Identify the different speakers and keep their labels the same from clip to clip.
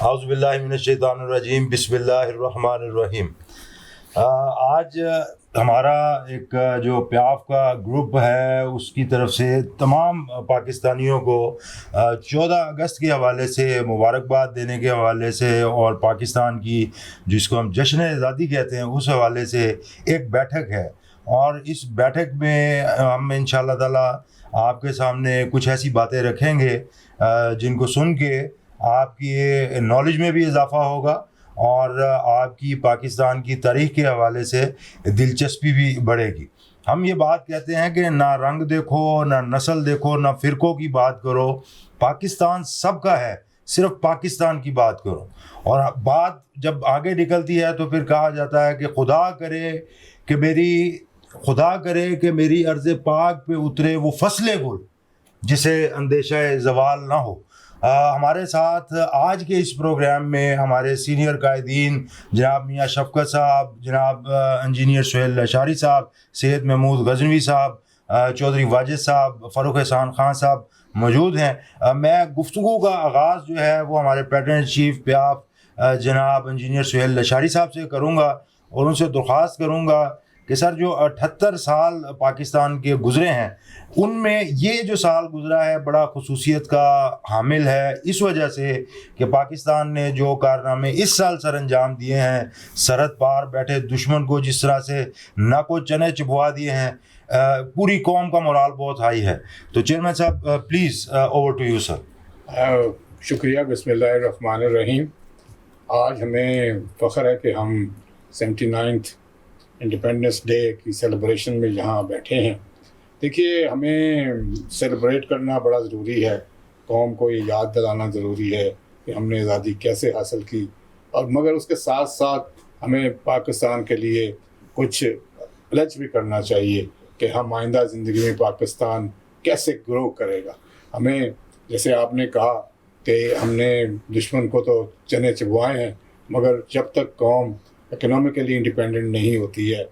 Speaker 1: औज़ुबिल्लाहि मिनश्शैतानिर्रजीम बिस्मिल्लाहिर्रहमानिर्रहीम। आज हमारा एक जो प्याफ का ग्रुप है उसकी तरफ से तमाम पाकिस्तानियों को 14 अगस्त के हवाले से मुबारकबाद देने के हवाले से और पाकिस्तान की जिसको हम जश्न आज़ादी कहते हैं उस हवाले से एक बैठक है। और इस बैठक में हम इंशाअल्लाह ताला आपके सामने कुछ ऐसी बातें रखेंगे जिनको सुन के आपकी नॉलेज में भी इजाफ़ा होगा और आपकी पाकिस्तान की तारीख़ के हवाले से दिलचस्पी भी बढ़ेगी। हम ये बात कहते हैं कि ना रंग देखो, ना नस्ल देखो, ना फ़िरक़ों की बात करो, पाकिस्तान सबका है, सिर्फ़ पाकिस्तान की बात करो। और बात जब आगे निकलती है तो फिर कहा जाता है कि खुदा करे कि मेरी अर्ज़ पाक पे उतरे वो फसले गुल जिसे अंदेशा ज़वाल ना हो। हमारे साथ आज के इस प्रोग्राम में हमारे सीनियर कायदीन जनाब मियाँ शफ़क़त साहब, जनाब इंजीनियर सुहेल लशारी साहब, सैयद महमूद गज़नवी साहब, चौधरी वाजिद साहब, फ़ारूक एहसान ख़ान साहब मौजूद हैं। मैं गुफ्तगू का आगाज़ जो है वो हमारे प्रेसिडेंट चीफ प्याफ जनाब इंजीनियर सुहेल लशारी साहब से करूँगा और उनसे दरख्वास्त करूँगा कि सर जो 78 साल पाकिस्तान के गुज़रे हैं उनमें ये जो साल गुज़रा है बड़ा खसूसियत का हामिल है, इस वजह से कि पाकिस्तान ने जो कारनामे इस साल सर अंजाम दिए हैं, सरहद पार बैठे दुश्मन को जिस तरह से नाको चने चबवा दिए हैं, पूरी कौम का मोराल बहुत हाई है। तो चेयरमैन साहब please over to you sir.
Speaker 2: शुक्रिया। बिस्मिल्लाहिर्रहमानिर्रहीम। आज हमें फ़ख्र है कि हम 79th इंडिपेंडेंस डे की सेलिब्रेशन में यहाँ बैठे हैं। देखिए, हमें सेलिब्रेट करना बड़ा ज़रूरी है, कौम को ये याद दिलाना ज़रूरी है कि हमने आज़ादी कैसे हासिल की, और मगर उसके साथ साथ हमें पाकिस्तान के लिए कुछ प्लेज भी करना चाहिए कि हम आइंदा ज़िंदगी में पाकिस्तान कैसे ग्रो करेगा। हमें, जैसे आपने कहा कि हमने दुश्मन को तो चने चबवाए हैं, मगर जब तक कौम इकोनॉमिकली इंडिपेंडेंट नहीं होती है,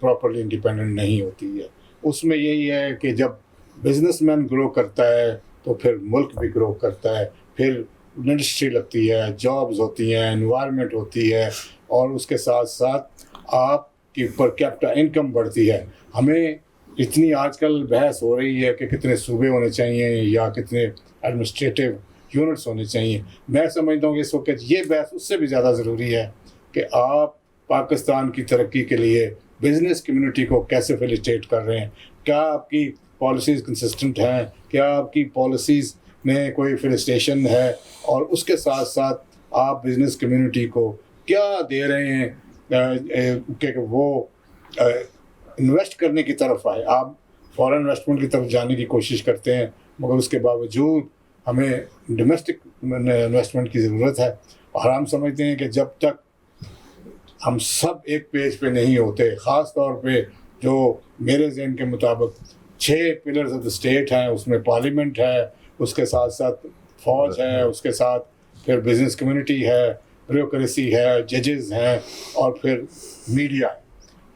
Speaker 2: प्रॉपरली इंडिपेंडेंट नहीं होती है, उसमें यही है कि जब बिजनेसमैन ग्रो करता है तो फिर मुल्क भी ग्रो करता है, फिर इंडस्ट्री लगती है, जॉब्स होती हैं, एनवायरनमेंट होती है, और उसके साथ साथ आपकी पर कैपिटा इनकम बढ़ती है। हमें इतनी आजकल बहस हो रही है कि कितने सूबे होने चाहिए या कितने एडमिनिस्ट्रेटिव यूनिट्स होने चाहिए। मैं समझता हूँ कि इस वक्त ये बहस उससे भी ज़्यादा ज़रूरी है कि आप पाकिस्तान की तरक्की के लिए बिज़नेस कम्युनिटी को कैसे फैसिलिटेट कर रहे हैं, क्या आपकी पॉलिसीज़ कंसिस्टेंट हैं, क्या आपकी पॉलिसीज़ में कोई फैसिलिटेशन है, और उसके साथ साथ आप बिज़नेस कम्युनिटी को क्या दे रहे हैं कि वो इन्वेस्ट करने की तरफ आए। आप फॉरेन इन्वेस्टमेंट की तरफ जाने की कोशिश करते हैं, मगर उसके बावजूद हमें डोमेस्टिक इन्वेस्टमेंट की ज़रूरत है। और हम समझते हैं कि जब तक हम सब एक पेज पे नहीं होते, ख़ास तौर पे जो मेरे ज़हन के मुताबिक 6 पिलर्स ऑफ द स्टेट हैं, उसमें पार्लियामेंट है, उसके साथ साथ फ़ौज है, उसके साथ फिर बिज़नेस कम्युनिटी है, ब्यूरोक्रेसी है, जजेस हैं, और फिर मीडिया है।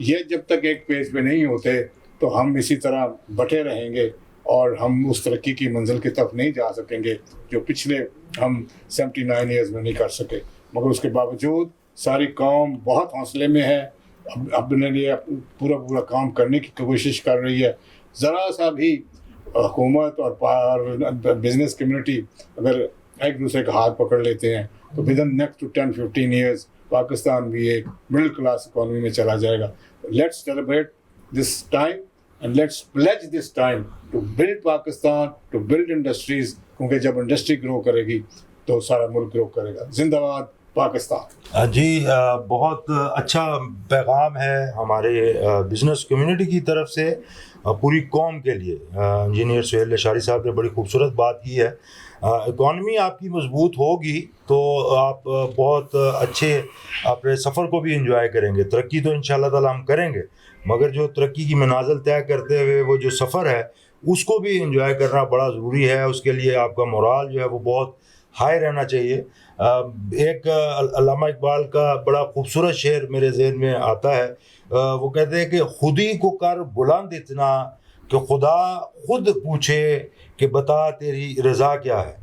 Speaker 2: ये जब तक एक पेज पे नहीं होते तो हम इसी तरह बटे रहेंगे और हम उस तरक्की की मंजिल की तरफ नहीं जा सकेंगे जो पिछले हम 79 ईयर्स में नहीं कर सके। मगर उसके बावजूद सारी कौम बहुत हौसले में है, अपने लिए पूरा काम करने की कोशिश कर रही है। ज़रा सा भी हुकूमत और बिज़नेस कम्युनिटी अगर एक दूसरे का हाथ पकड़ लेते हैं तो within next 10-15 years Pakistan भी एक मिडिल क्लास इकॉनमी में चला जाएगा। Let's celebrate this time and let's pledge this time to build Pakistan, to build industries, क्योंकि जब इंडस्ट्री ग्रो करेगी तो सारा मुल्क ग्रो करेगा। जिंदाबाद पाकिस्तान।
Speaker 1: जी, बहुत अच्छा पैगाम है हमारे बिज़नेस कम्युनिटी की तरफ से पूरी कौम के लिए। इंजीनियर सुहेल लशारी साहब ने बड़ी खूबसूरत बात की है। इकॉनमी आपकी मजबूत होगी तो आप बहुत अच्छे अपने सफ़र को भी इंजॉय करेंगे। तरक्की तो इंशाअल्लाह ताला हम करेंगे, मगर जो तरक्की की मनाजिल तय करते हुए वो जो सफ़र है उसको भी इंजॉय करना बड़ा ज़रूरी है। उसके लिए आपका मोराल जो है वो बहुत हाई रहना चाहिए। एक अल्लामा इकबाल का बड़ा खूबसूरत शेर मेरे जहन में आता है। वो कहते हैं कि खुद ही को कर बुलंद इतना कि खुदा खुद पूछे कि बता तेरी रज़ा क्या है।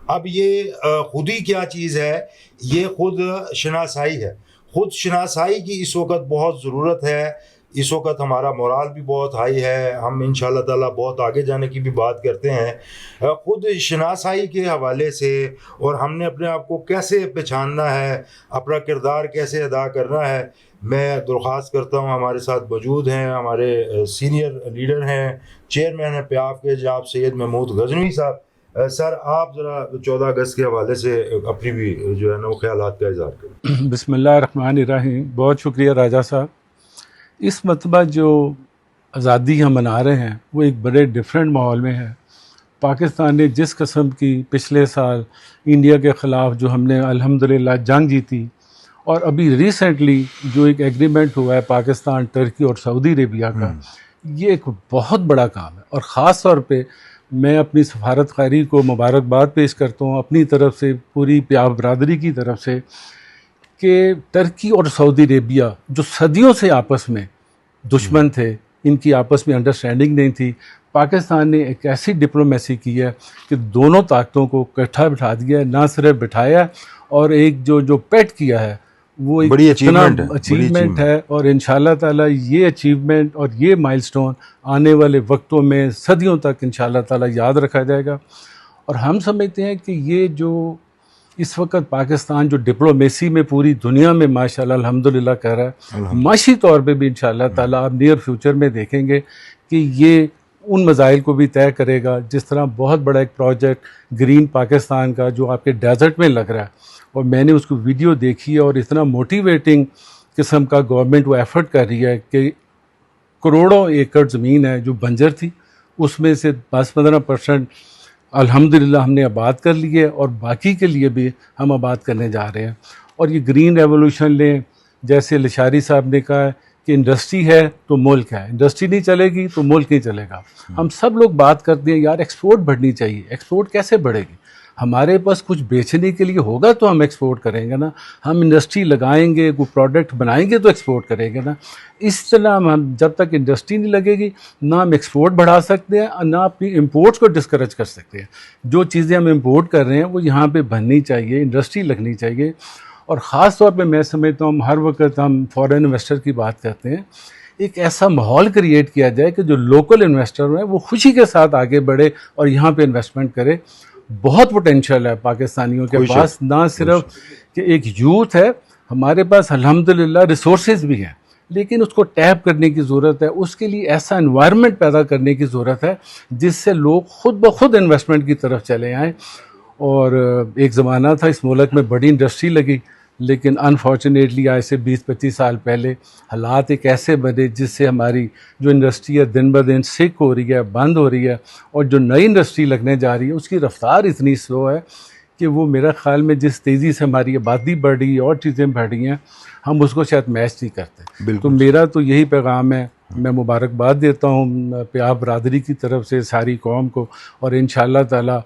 Speaker 1: अब ये खुद ही क्या चीज़ है, ये खुद शनासाई है। खुद शनासाई की इस वक्त बहुत ज़रूरत है। इस वक्त हमारा मोराल भी बहुत हाई है, हम इंशाल्लाह ताला बहुत आगे जाने की भी बात करते हैं। खुद शनासाई के हवाले से और हमने अपने आप को कैसे पहचानना है, अपना किरदार कैसे अदा करना है, मैं दरख्वास्त करता हूँ। हमारे साथ मौजूद हैं हमारे सीनियर लीडर हैं, चेयरमैन हैं प्याफ के, जनाब सैयद महमूद गजनवी साहब। सर आप ज़रा 14 अगस्त के हवाले से अपनी भी जो है ना वो ख्यालात का इज़हार करें।
Speaker 3: बिस्मिल्लाहिर्रहमानिर्रहीम। बहुत शुक्रिया राजा साहब। इस मरतबा जो आज़ादी हम मना रहे हैं वो एक बड़े डिफरेंट माहौल में है। पाकिस्तान ने जिस किस्म की पिछले साल इंडिया के ख़िलाफ़ जो हमने अल्हम्दुलिल्लाह जंग जीती, और अभी रिसेंटली जो एक एग्रीमेंट हुआ है पाकिस्तान, तुर्की और सऊदी अरेबिया का, ये एक बहुत बड़ा काम है। और ख़ास तौर पे मैं अपनी सफारतकारी को मुबारकबाद पेश करता हूँ अपनी तरफ से, पूरी प्याफ बरदरी की तरफ से, कि तुर्की और सऊदी अरेबिया जो सदियों से आपस में दुश्मन थे, इनकी आपस में अंडरस्टैंडिंग नहीं थी, पाकिस्तान ने एक ऐसी डिप्लोमेसी की है कि दोनों ताकतों को इकट्ठा बिठा दिया है, ना सिर्फ बिठाया और एक जो पेट किया है वो एक
Speaker 1: बड़ी
Speaker 3: इतना
Speaker 1: अचीवमेंट
Speaker 3: है। और इंशाल्लाह ताला ये अचीवमेंट और ये माइलस्टोन आने वाले वक्तों में सदियों तक इंशाल्लाह ताला याद रखा जाएगा। और हम समझते हैं कि ये जो इस वक्त पाकिस्तान जो डिप्लोमेसी में पूरी दुनिया में माशाल्लाह अल्हम्दुलिल्लाह कर रहा है, माशी तौर पे भी इंशाल्लाह ताला आप नियर फ्यूचर में देखेंगे कि ये उन मज़ाइल को भी तय करेगा। जिस तरह बहुत बड़ा एक प्रोजेक्ट ग्रीन पाकिस्तान का जो आपके डेजर्ट में लग रहा है, और मैंने उसको वीडियो देखी है, और इतना मोटिवेटिंग किस्म का गवर्नमेंट वो एफर्ट कर रही है कि करोड़ों एकड़ ज़मीन है जो बंजर थी, उसमें से 10-15% अल्हम्दुलिल्लाह हमने आबाद कर ली है, और बाकी के लिए भी हम आबाद करने जा रहे हैं। और ये ग्रीन रेवोल्यूशन लें, जैसे लिशारी साहब ने कहा है कि इंडस्ट्री है तो मुल्क है, इंडस्ट्री नहीं चलेगी तो मुल्क नहीं चलेगा। हम सब लोग बात करते हैं यार एक्सपोर्ट बढ़नी चाहिए, एक्सपोर्ट कैसे बढ़ेगी? हमारे पास कुछ बेचने के लिए होगा तो हम एक्सपोर्ट करेंगे ना, हम इंडस्ट्री लगाएंगे, कोई प्रोडक्ट बनाएंगे तो एक्सपोर्ट करेंगे ना। इस तरह हम जब तक इंडस्ट्री नहीं लगेगी ना हम एक्सपोर्ट बढ़ा सकते हैं और ना अपनी इंपोर्ट्स को डिस्करेज कर सकते हैं। जो चीज़ें हम इंपोर्ट कर रहे हैं वो यहाँ पे बननी चाहिए, इंडस्ट्री लगनी चाहिए। और ख़ास तौर पे मैं समझता हूँ हर वक्त हम फॉरेन इन्वेस्टर की बात करते हैं, एक ऐसा माहौल क्रिएट किया जाए कि जो लोकल इन्वेस्टर हैं वो खुशी के साथ आगे बढ़े और यहाँ पे इन्वेस्टमेंट करे। बहुत पोटेंशियल है पाकिस्तानियों के पास, ना सिर्फ कि एक यूथ है, हमारे पास अल्हम्दुलिल्लाह रिसोर्सेज भी हैं, लेकिन उसको टैप करने की ज़रूरत है। उसके लिए ऐसा एनवायरनमेंट पैदा करने की ज़रूरत है जिससे लोग खुद ब खुद इन्वेस्टमेंट की तरफ चले आएँ। और एक ज़माना था इस मुल्क में बड़ी इंडस्ट्री लगी, लेकिन अनफॉर्चुनेटली आज से 20-25 साल पहले हालात एक ऐसे बने जिससे हमारी जो इंडस्ट्री है दिन ब दिन सिक हो रही है, बंद हो रही है, और जो नई इंडस्ट्री लगने जा रही है उसकी रफ्तार इतनी स्लो है कि वो मेरा ख्याल में जिस तेज़ी से हमारी आबादी बढ़ रही है और चीज़ें बढ़ रही हैं हम उसको शायद मैच नहीं करते। तो मेरा तो यही पैगाम है, मैं मुबारकबाद देता हूँ प्याफ बरादरी की तरफ से सारी कौम को, और इंशाअल्लाह ताला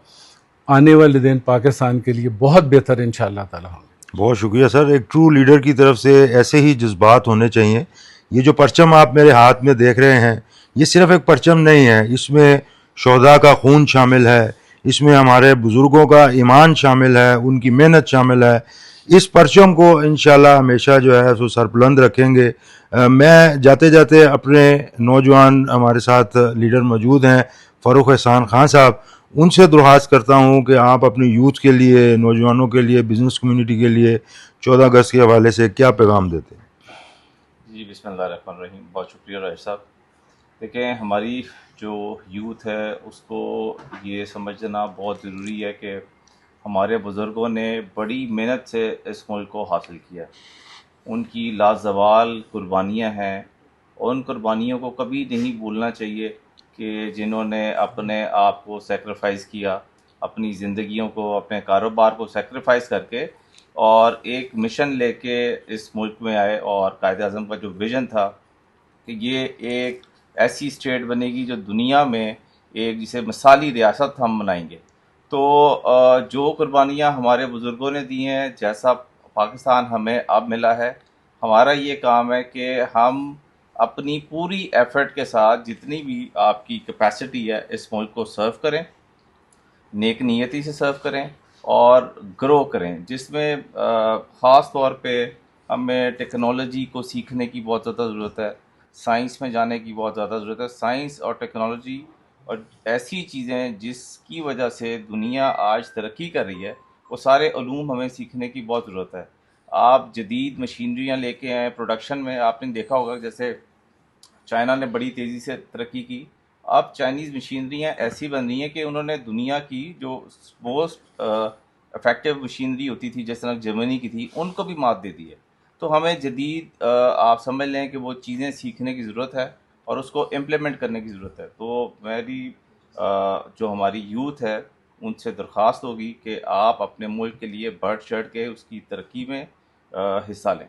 Speaker 3: आने वाले दिन पाकिस्तान के लिए बहुत बेहतर इंशाअल्लाह ताला होंगे।
Speaker 1: बहुत शुक्रिया सर। एक ट्रू लीडर की तरफ से ऐसे ही जज्बात होने चाहिए। ये जो परचम आप मेरे हाथ में देख रहे हैं ये सिर्फ एक परचम नहीं है, इसमें शोहदा का खून शामिल है, इसमें हमारे बुज़ुर्गों का ईमान शामिल है, उनकी मेहनत शामिल है। इस परचम को इंशाल्लाह हमेशा जो है सो सरबुलंद रखेंगे। मैं जाते जाते अपने नौजवान हमारे साथ लीडर मौजूद हैं फ़ारूक एहसान ख़ान साहब, उनसे दरख्वास्त करता हूँ कि आप अपनी यूथ के लिए, नौजवानों के लिए, बिज़नेस कम्युनिटी के लिए 14 अगस्त के हवाले से क्या पैगाम देते हैं?
Speaker 4: जी बिस्मिल्लाहिर्रहमानिर्रहीम। बहुत शुक्रिया राज साहब। देखें, हमारी जो यूथ है उसको ये समझना बहुत ज़रूरी है कि हमारे बुज़ुर्गों ने बड़ी मेहनत से इस मुल्क को हासिल किया, उनकी लाजवाल कुर्बानियाँ हैं, और उन कुर्बानियों को कभी नहीं भूलना चाहिए कि जिन्होंने अपने आप को सेक्रीफाइस किया, अपनी ज़िंदगियों को, अपने कारोबार को सेक्रीफाइस करके और एक मिशन लेके इस मुल्क में आए। और कायद आज़म का जो विज़न था कि ये एक ऐसी स्टेट बनेगी जो दुनिया में एक जिसे मिसाली रियासत हम बनाएंगे। तो जो कुर्बानियाँ हमारे बुज़ुर्गों ने दी हैं, जैसा पाकिस्तान हमें अब मिला है, हमारा ये काम है कि हम अपनी पूरी एफर्ट के साथ जितनी भी आपकी कैपेसिटी है इस मुल्क को सर्व करें, नेक नीयती से सर्व करें, और ग्रो करें, जिसमें ख़ास तौर पे हमें टेक्नोलॉजी को सीखने की बहुत ज़्यादा ज़रूरत है, साइंस में जाने की बहुत ज़्यादा ज़रूरत है। साइंस और टेक्नोलॉजी और ऐसी चीज़ें जिसकी वजह से दुनिया आज तरक्की कर रही है, वो सारे उलूम हमें सीखने की बहुत ज़रूरत है। आप जदीद मशीनरियाँ लेके आएँ प्रोडक्शन में, आपने देखा होगा जैसे चाइना ने बड़ी तेज़ी से तरक्की की। अब चाइनीज़ मशीनरियाँ ऐसी बन रही हैं कि उन्होंने दुनिया की जो मोस्ट इफ़ेक्टिव मशीनरी होती थी, जिस तरह जर्मनी की थी, उनको भी मात दे दी है। तो हमें जदीद आप समझ लें कि वो चीज़ें सीखने की ज़रूरत है और उसको इम्प्लीमेंट करने की ज़रूरत है। तो मेरी जो हमारी यूथ है उनसे दरख्वास्त होगी कि आप अपने मुल्क के लिए बढ़ चढ़ के उसकी तरक्की में हिस्सा लें।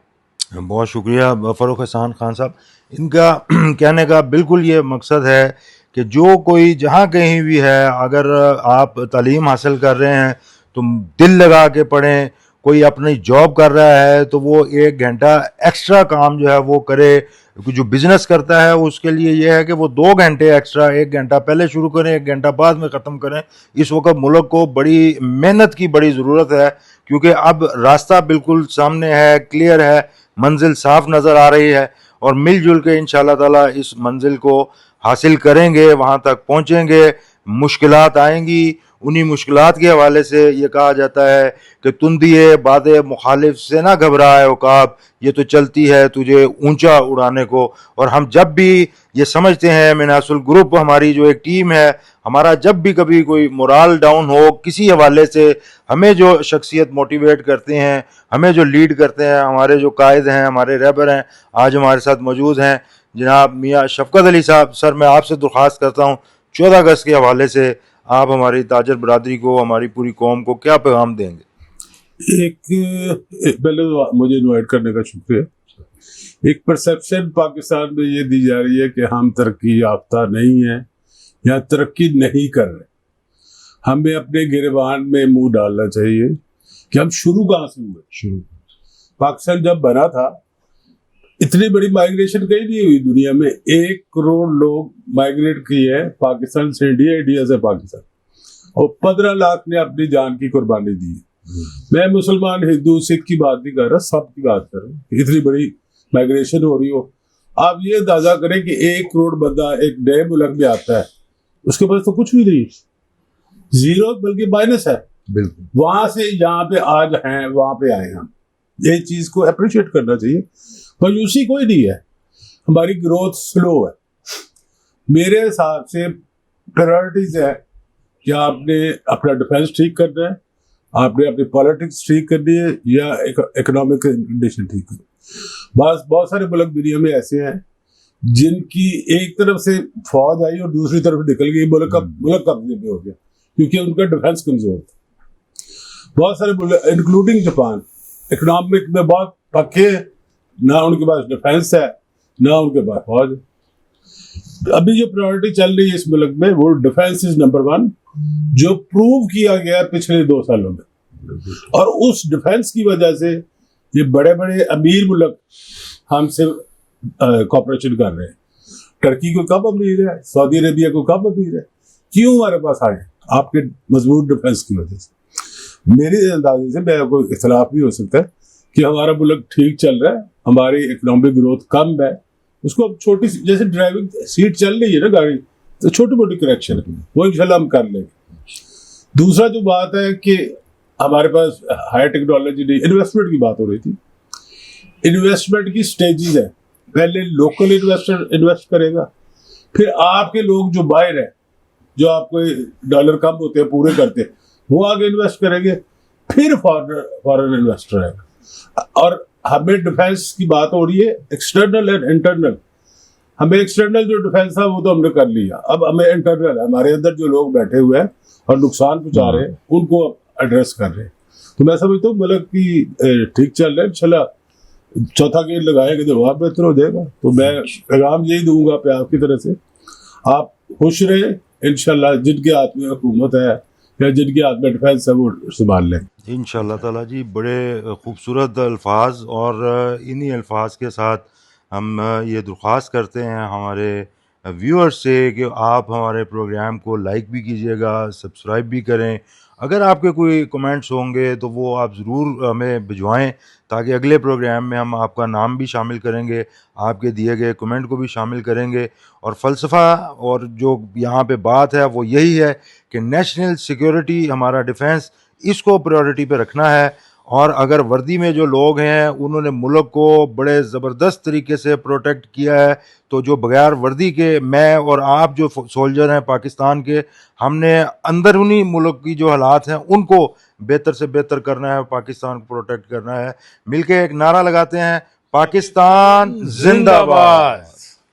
Speaker 1: बहुत शुक्रिया फ़ारूक हसन खान साहब। इनका कहने का बिल्कुल ये मकसद है कि जो कोई जहाँ कहीं भी है, अगर आप तालीम हासिल कर रहे हैं तो दिल लगा के पढ़ें। कोई अपनी जॉब कर रहा है तो वो 1 घंटा एक्स्ट्रा काम जो है वो करे। जो बिज़नेस करता है उसके लिए ये है कि वो 2 घंटे एक्स्ट्रा, 1 घंटा पहले शुरू करें, 1 घंटा बाद में ख़त्म करें। इस वक्त मुल्क को बड़ी मेहनत की बड़ी ज़रूरत है, क्योंकि अब रास्ता बिल्कुल सामने है, क्लियर है, मंजिल साफ नज़र आ रही है और मिलजुल के इंशाअल्लाह ताला इस मंजिल को हासिल करेंगे, वहाँ तक पहुँचेंगे। मुश्किलात आएंगी, उन्हीं मुश्किलात के हवाले से ये कहा जाता है कि तुंदिए बादे मुखालिफ से ना घबराए उकाब, ये तो चलती है तुझे ऊंचा उड़ाने को। और हम जब भी ये समझते हैं, मिनासुल ग्रुप हमारी जो एक टीम है, हमारा जब भी कभी कोई मोराल डाउन हो किसी हवाले से, हमें जो शख्सियत मोटिवेट करते हैं, हमें जो लीड करते हैं, हमारे जो कायद हैं, हमारे रहबर हैं, आज हमारे साथ मौजूद हैं जनाब मियाँ शफकत अली साहब। सर, मैं आपसे दरख्वास्त करता हूँ 14 अगस्त के हवाले से आप हमारी ताजर बरादरी को, हमारी पूरी कौम को क्या पैगाम देंगे?
Speaker 5: पहले तो मुझे इनवाइट करने का शुक्रिया। एक परसेप्शन पाकिस्तान में ये दी जा रही है कि हम तरक्की याफ्ता नहीं है या तरक्की नहीं कर रहे। हमें अपने गिरबान में मुंह डालना चाहिए कि हम शुरू कहाँ से हुए। पाकिस्तान जब बना था, इतनी बड़ी माइग्रेशन कहीं नहीं हुई दुनिया में। 1 करोड़ लोग माइग्रेट किए हैं पाकिस्तान से इंडिया, इंडिया से पाकिस्तान, और 15 लाख ने अपनी जान की कुर्बानी दी है। मैं मुसलमान, हिंदू, सिख की बात नहीं कर रहा, सब की बात कर रहा हूँ। इतनी बड़ी माइग्रेशन हो रही हो, आप ये अंदाजा करें कि 1 करोड़ बंदा एक नए मुल्क में आता है, उसके पास तो कुछ भी नहीं, जीरो बल्कि माइनस है।
Speaker 1: बिल्कुल,
Speaker 5: वहां से यहाँ पे आज हैं, वहां पे आए हम। ये चीज को अप्रिशिएट करना चाहिए। मायूसी कोई नहीं है, हमारी ग्रोथ स्लो है। मेरे हिसाब से प्रायोरिटीज है कि आपने अपना डिफेंस ठीक करना है, आपने अपनी पॉलिटिक्स ठीक करनी है, या इकोनॉमिक कंडीशन ठीक करनी है। बस बहुत सारे मुल्क दुनिया में ऐसे हैं जिनकी एक तरफ से फौज आई और दूसरी तरफ निकल गई, मुल्क कब्जे में हो गया क्योंकि उनका डिफेंस कमजोर था। बहुत सारे मुल्क इंक्लूडिंग जापान इकोनॉमिक में बहुत पक्के, ना उनके पास डिफेंस है ना उनके पास फौज है। अभी जो प्रायोरिटी चल रही है इस मुल्क में, वो डिफेंस इज नंबर 1, जो प्रूव किया गया पिछले 2 सालों में। और उस डिफेंस की वजह से ये बड़े बड़े अमीर मुल्क हमसे कॉपरेशन कर रहे हैं। टर्की को कब अमीर है, सऊदी अरेबिया को कब अमीर है, क्यों हमारे पास आए? आपके मजबूत डिफेंस की वजह से। मेरे अंदाजे से, मेरा कोई इख्तलाफ भी हो सकता है कि हमारा मुल्क ठीक चल रहा है, हमारी इकोनॉमिक ग्रोथ कम है। उसको अब छोटी सी, जैसे ड्राइविंग सीट चल रही है ना गाड़ी, तो छोटी मोटी करेक्शन है, वो इंशाल्लाह हम कर लेंगे। दूसरा जो बात है कि हमारे पास हाई टेक्नोलॉजी नहीं, इन्वेस्टमेंट की बात हो रही थी। इन्वेस्टमेंट की स्टेजेस है, पहले लोकल इन्वेस्टर इन्वेस्ट करेगा, फिर आपके लोग जो बाहर है, जो आपको डॉलर कम होते हैं पूरे करते हैं, वो आगे इन्वेस्ट करेंगे, फिर फॉरेन इन्वेस्टर आएगा। और हमें डिफेंस की बात हो रही है, एक्सटर्नल एंड इंटरनल। हमें एक्सटर्नल जो डिफेंस था वो तो हमने कर लिया, अब हमें इंटरनल, हमारे अंदर जो लोग बैठे हुए हैं और नुकसान पहुंचा रहे हैं, उनको एड्रेस कर रहे हैं। तो मैं समझता हूँ मुल्क की ठीक चल रहा है। इंशाल्लाह चौथा गेट लगाएंगे तो वहाँ बेहतर हो जाएगा। तो मैं पैगाम यही दूंगा पे आपकी तरफ से, आप खुश रहे इंशाल्लाह। जिनके हाथ में हुकूमत है या जिनके हाथ में डिफेंस है, वो संभाल लें
Speaker 1: इंशाअल्लाह ताला जी। बड़े खूबसूरत अल्फाज, और इन्हीं अल्फाज के साथ हम ये दरख्वास्त करते हैं हमारे व्यूअर्स से कि आप हमारे प्रोग्राम को लाइक भी कीजिएगा, सब्सक्राइब भी करें। अगर आपके कोई कमेंट्स होंगे तो वो आप ज़रूर हमें भिजवाएं, ताकि अगले प्रोग्राम में हम आपका नाम भी शामिल करेंगे, आपके दिए गए कमेंट को भी शामिल करेंगे। और फ़लसफ़ा और जो यहाँ पे बात है वो यही है कि नेशनल सिक्योरिटी, हमारा डिफेंस, इसको प्रायोरिटी पे रखना है। और अगर वर्दी में जो लोग हैं उन्होंने मुल्क को बड़े ज़बरदस्त तरीके से प्रोटेक्ट किया है, तो जो बगैर वर्दी के मैं और आप जो सोल्जर हैं पाकिस्तान के, हमने अंदरूनी मुल्क की जो हालात हैं उनको बेहतर से बेहतर करना है, पाकिस्तान को प्रोटेक्ट करना है। मिलके एक नारा लगाते हैं, पाकिस्तान जिंदाबाद।